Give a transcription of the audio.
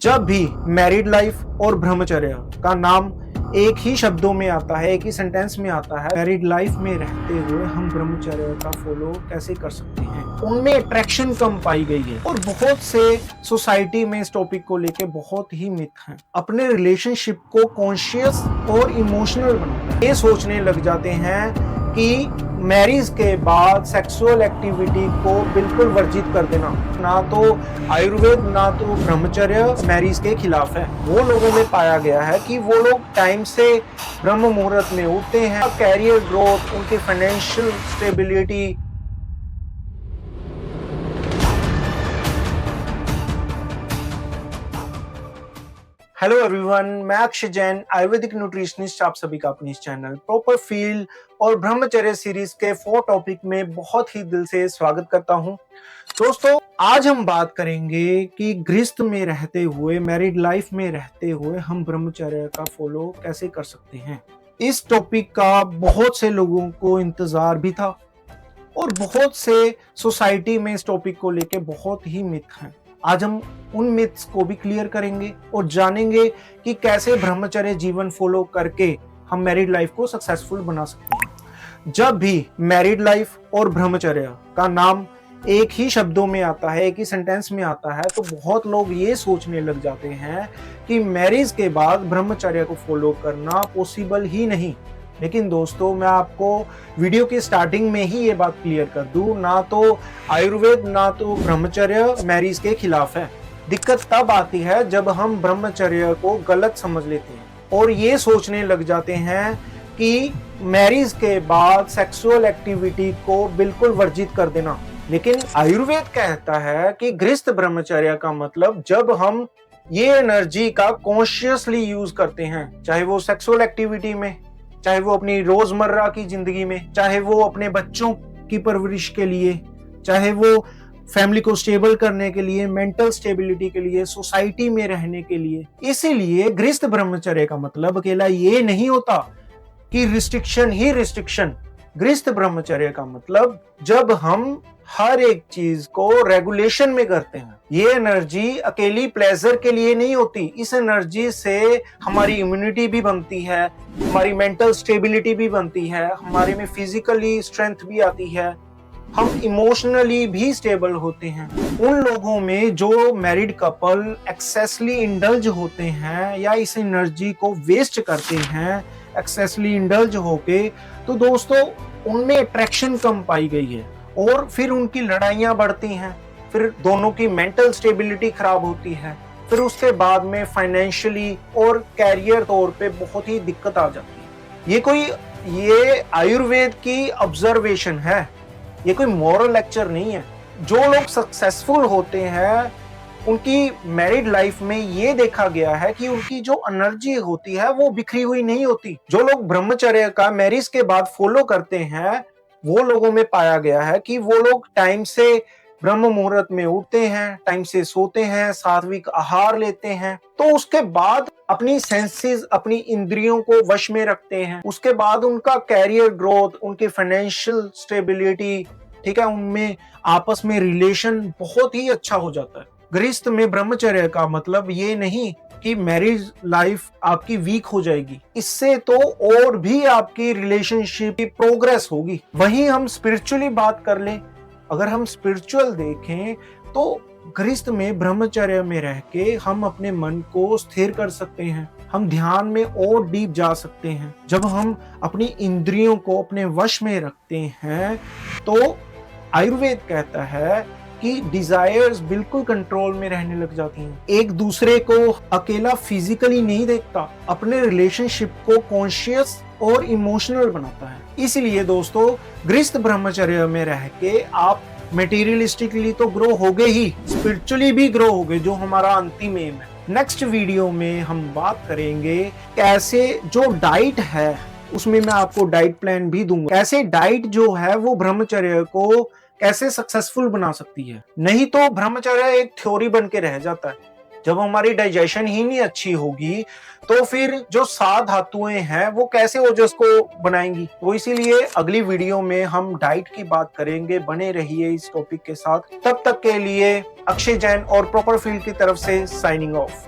जब भी married life और ब्रह्मचर्य का नाम एक ही शब्दों में आता है, एक ही सेंटेंस में आता है, मैरिड लाइफ में रहते हुए हम ब्रह्मचर्य का फॉलो कैसे कर सकते हैं, उनमें अट्रैक्शन कम पाई गई है। और बहुत से सोसाइटी में इस टॉपिक को लेके बहुत ही मिथ हैं। अपने रिलेशनशिप को कॉन्शियस और इमोशनल बनाना, ये सोचने लग जाते हैं कि मैरिज के बाद सेक्सुअल एक्टिविटी को बिल्कुल वर्जित कर देना। ना तो आयुर्वेद ना तो ब्रह्मचर्य मैरिज के खिलाफ है। वो लोगों में पाया गया है कि वो लोग टाइम से ब्रह्म मुहूर्त में उठते हैं, कैरियर ग्रोथ, उनकी फाइनेंशियल स्टेबिलिटी। हेलो एवरीवन, मैं अक्षय जैन, आयुर्वेदिक न्यूट्रिशनिस्ट, आप सभी का अपने इस चैनल प्रॉपर फील और ब्रह्मचर्य सीरीज के 4 टॉपिक में बहुत ही दिल से स्वागत करता हूं। दोस्तों, आज हम बात करेंगे कि गृहस्थ में रहते हुए, मैरिड लाइफ में रहते हुए हम ब्रह्मचर्य का फॉलो कैसे कर सकते हैं। इस टॉपिक का बहुत से लोगों को इंतजार भी था और बहुत से सोसाइटी में इस टॉपिक को लेके बहुत ही मिथ हैं। आज हम उन मिथ्स को भी क्लियर करेंगे और जानेंगे कि कैसे ब्रह्मचर्य जीवन फॉलो करके हम मैरिड लाइफ को सक्सेसफुल बना सकते हैं। जब भी मैरिड लाइफ और ब्रह्मचर्य का नाम एक ही शब्दों में आता है, एक ही सेंटेंस में आता है, तो बहुत लोग ये सोचने लग जाते हैं कि मैरिज के बाद ब्रह्मचर्य को फॉलो करना पॉसिबल ही नहीं। लेकिन दोस्तों, मैं आपको वीडियो के स्टार्टिंग में ही ये बात क्लियर कर दूं, ना तो आयुर्वेद ना तो ब्रह्मचर्य मैरिज के खिलाफ है। दिक्कत तब आती है जब हम ब्रह्मचर्य को गलत समझ लेते हैं और ये सोचने लग जाते हैं कि मैरिज के बाद सेक्सुअल एक्टिविटी को बिल्कुल वर्जित कर देना। लेकिन आयुर्वेद कहता है कि गृहस्थ ब्रह्मचर्य का मतलब जब हम ये एनर्जी का कॉन्शियसली यूज करते हैं, चाहे वो सेक्सुअल एक्टिविटी में, चाहे वो अपनी रोजमर्रा की जिंदगी में, चाहे वो अपने बच्चों की परवरिश के लिए, चाहे वो फैमिली को स्टेबल करने के लिए, मेंटल स्टेबिलिटी के लिए, सोसाइटी में रहने के लिए। इसीलिए गृहस्थ ब्रह्मचर्य का मतलब अकेला ये नहीं होता कि रिस्ट्रिक्शन ही रिस्ट्रिक्शन। गृहस्थ ब्रह्मचर्य का मतलब जब हम हर एक चीज को रेगुलेशन में करते हैं। ये एनर्जी अकेली प्लेजर के लिए नहीं होती। इस एनर्जी से हमारी इम्यूनिटी भी बनती है, हमारी मेंटल स्टेबिलिटी भी बनती है, हमारे में फिजिकली स्ट्रेंथ भी आती है, हम इमोशनली भी स्टेबल होते हैं। उन लोगों में जो मैरिड कपल एक्सेसली इंडल्ज होते हैं या इस एनर्जी को वेस्ट करते हैं एक्सेसली इंडल्ज होके, तो दोस्तों उनमें अट्रैक्शन कम पाई गई है और फिर उनकी लड़ाइयां बढ़ती हैं, फिर दोनों की मेंटल स्टेबिलिटी खराब होती है, फिर उसके बाद में फाइनेंशियली और कैरियर तौर पे बहुत ही दिक्कत आ जाती है। ये आयुर्वेद की ऑब्जर्वेशन है, ये कोई मॉरल लेक्चर नहीं है। जो लोग सक्सेसफुल होते हैं उनकी मैरिड लाइफ में ये देखा गया है कि उनकी जो एनर्जी होती है वो बिखरी हुई नहीं होती। जो लोग ब्रह्मचर्य का मैरिज के बाद फॉलो करते हैं, वो लोगों में पाया गया है कि वो लोग टाइम से ब्रह्म मुहूर्त में उठते हैं, टाइम से सोते हैं, सात्विक आहार लेते हैं, तो उसके बाद अपनी सेंसेस, अपनी इंद्रियों को वश में रखते हैं। उसके बाद उनका कैरियर ग्रोथ, उनकी फाइनेंशियल स्टेबिलिटी, ठीक है, उनमें आपस में रिलेशन बहुत ही अच्छा हो जाता है। गृहस्थ में ब्रह्मचर्य का मतलब ये नहीं कि मैरिज लाइफ आपकी वीक हो जाएगी, इससे तो और भी आपकी रिलेशनशिप की प्रोग्रेस होगी। वहीं हम स्पिरिचुअली बात कर लें, अगर हम स्पिरिचुअल देखें तो गृहस्थ में ब्रह्मचर्य में रह के हम अपने मन को स्थिर कर सकते हैं, हम ध्यान में और डीप जा सकते हैं। जब हम अपनी इंद्रियों को अपने वश में रखते हैं तो आयुर्वेद कहता है कि डिजायर्स बिल्कुल कंट्रोल में रहने लग जाती हैं। एक दूसरे को अकेला फिजिकली नहीं देखता, अपने रिलेशनशिप को कॉन्शियस और इमोशनल बनाता है। इसलिए दोस्तों, गृहस्थ ब्रह्मचर्य में रह के आप मटेरियलिस्टिकली तो ग्रो होगे ही, स्पिरिचुअली भी ग्रो होगे, जो हमारा अंतिम एम है। नेक्स्ट वीडियो में हम बात करेंगे कैसे जो डाइट है, उसमें मैं आपको डाइट प्लान भी दूंगा, कैसे डाइट जो है वो ब्रह्मचर्य को कैसे सक्सेसफुल बना सकती है। नहीं तो ब्रह्मचर्य एक थ्योरी बन के रह जाता है। जब हमारी डाइजेशन ही नहीं अच्छी होगी तो फिर जो 7 धातुएं हैं वो कैसे ओजस को बनाएंगी। तो इसीलिए अगली वीडियो में हम डाइट की बात करेंगे। बने रहिए इस टॉपिक के साथ। तब तक के लिए अक्षय जैन और प्रॉपर फील्ड की तरफ से साइनिंग ऑफ।